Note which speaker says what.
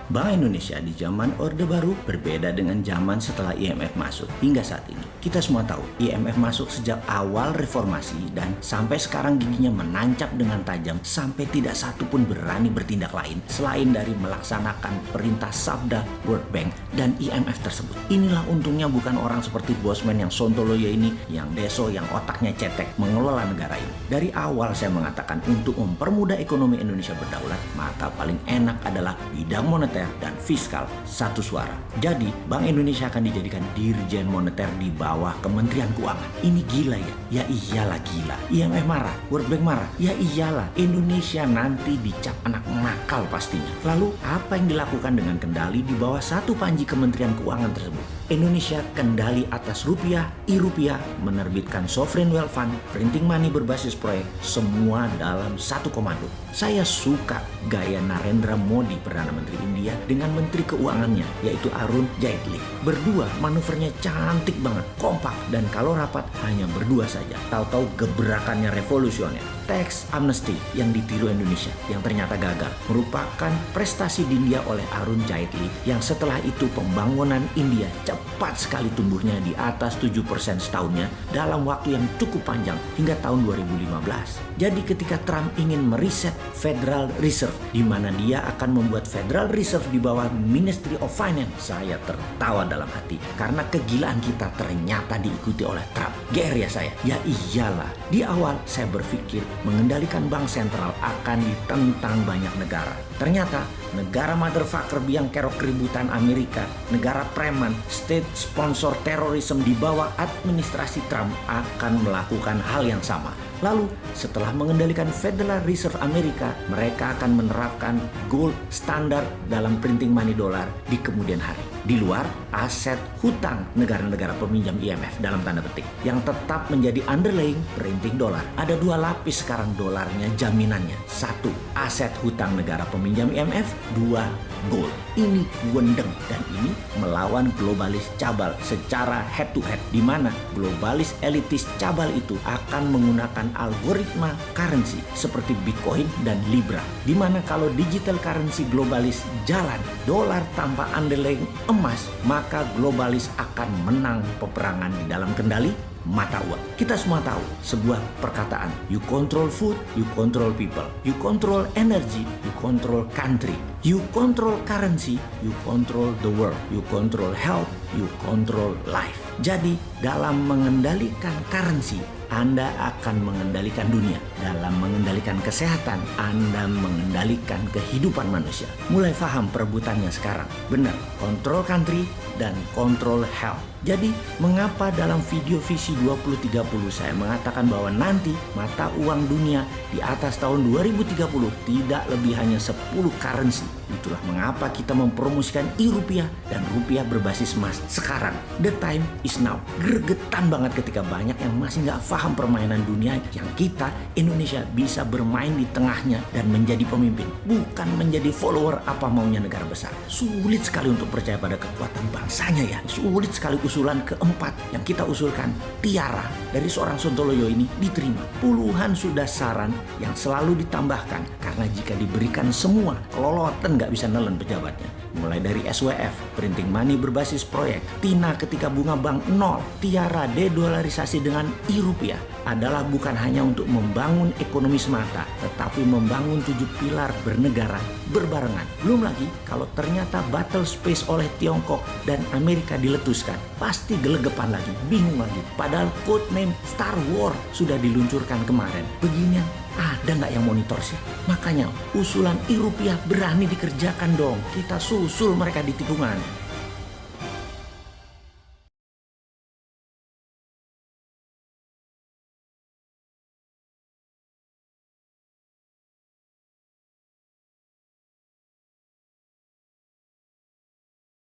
Speaker 1: Bank Indonesia di zaman Orde Baru berbeda dengan zaman setelah IMF masuk. Hingga saat ini, kita semua tahu IMF masuk sejak awal reformasi dan sampai sekarang giginya menancap dengan tajam sampai tidak satu pun berani bertindak lain selain dari melaksanakan perintah sabda World Bank dan IMF tersebut. Inilah untungnya bukan orang seperti Bosman yang sontoloyo ini, yang deso, yang otaknya cetek mengelola negara ini. Dari awal saya mengatakan untuk mempermudah ekonomi Indonesia berdaulat, maka paling enak adalah bidang moneter dan fiskal satu suara. Jadi Bank Indonesia akan dijadikan Dirjen Moneter di bawah Kementerian Keuangan. Ini gila ya? Ya iyalah gila. IMF marah, World Bank marah. Ya iyalah, Indonesia nanti dicap anak nakal pastinya. Lalu apa yang dilakukan dengan kendali di bawah satu panji Kementerian Keuangan tersebut? Indonesia kendali atas rupiah, i-rupiah, menerbitkan sovereign wealth fund, printing money berbasis proyek, semua dalam satu komando. Saya suka gaya Narendra Modi, Perdana Menteri India, dengan Menteri Keuangannya, yaitu Arun Jaitley. Berdua manuvernya cantik banget, kompak, dan kalau rapat hanya berdua saja. Tahu-tahu gebrakannya revolusioner. Tax amnesty yang ditiru Indonesia, yang ternyata gagal, merupakan prestasi India oleh Arun Jaitley, yang setelah itu pembangunan India cepat sekali tumbuhnya di atas 7% setahunnya dalam waktu yang cukup panjang hingga tahun 2015. Jadi ketika Trump ingin meriset Federal Reserve, di mana dia akan membuat Federal Reserve di bawah Ministry of Finance, saya tertawa dalam hati karena kegilaan kita ternyata diikuti oleh Trump. GR ya saya? Ya iyalah. Di awal saya berpikir mengendalikan bank sentral akan ditentang banyak negara. Ternyata negara motherfucker biang kerok keributan Amerika, negara preman, state sponsor terorisme di bawah administrasi Trump akan melakukan hal yang sama. Lalu setelah mengendalikan Federal Reserve Amerika, mereka akan menerapkan gold standar dalam printing money dolar di kemudian hari. Di luar aset hutang negara-negara peminjam IMF dalam tanda petik yang tetap menjadi underlying printing dolar. Ada dua lapis sekarang dolarnya jaminannya. Satu, aset hutang negara peminjam IMF. Dua, gold. Ini wendeng dan ini melawan globalis cabal secara head to head, di mana globalis elitis cabal itu akan menggunakan algoritma currency seperti Bitcoin dan Libra, di mana kalau digital currency globalis jalan, dolar tanpa underlying emas, maka globalis akan menang peperangan di dalam kendali mata uang. Kita semua tahu sebuah perkataan, you control food, you control people, you control energy, you control country, you control currency, you control the world, you control health, you control life. Jadi dalam mengendalikan currency, Anda akan mengendalikan dunia. Dalam mengendalikan kesehatan, Anda mengendalikan kehidupan manusia. Mulai paham perebutannya sekarang. Benar, control country dan control health. Jadi mengapa dalam video visi 2030 saya mengatakan bahwa nanti mata uang dunia di atas tahun 2030 tidak lebih hanya 10 currency. Itulah mengapa kita mempromosikan i-rupiah dan rupiah berbasis emas sekarang. The time is now. Gregetan banget ketika banyak yang masih nggak paham permainan dunia yang kita Indonesia bisa bermain di tengahnya dan menjadi pemimpin, bukan menjadi follower apa maunya negara besar. Sulit sekali untuk percaya pada kekuatan bangsanya ya. Sulit sekali usulan keempat yang kita usulkan, tiara dari seorang sontoloyo ini diterima. Puluhan sudah saran yang selalu ditambahkan karena jika diberikan semua, kelolotan nggak bisa nelen pejabatnya. Mulai dari SWF, printing money berbasis proyek, TINA ketika bunga bank nol, tiara dedolarisasi dengan i-rupiah adalah bukan hanya untuk membangun ekonomi semata, tetapi membangun 7 pilar bernegara berbarengan. Belum lagi kalau ternyata battle space oleh Tiongkok dan Amerika diletuskan, pasti gelegepan lagi, bingung lagi. Padahal code name Star War sudah diluncurkan kemarin. Beginian ada nggak yang monitor sih? Makanya usulan i-rupiah berani dikerjakan dong. Kita susul mereka di tikungan.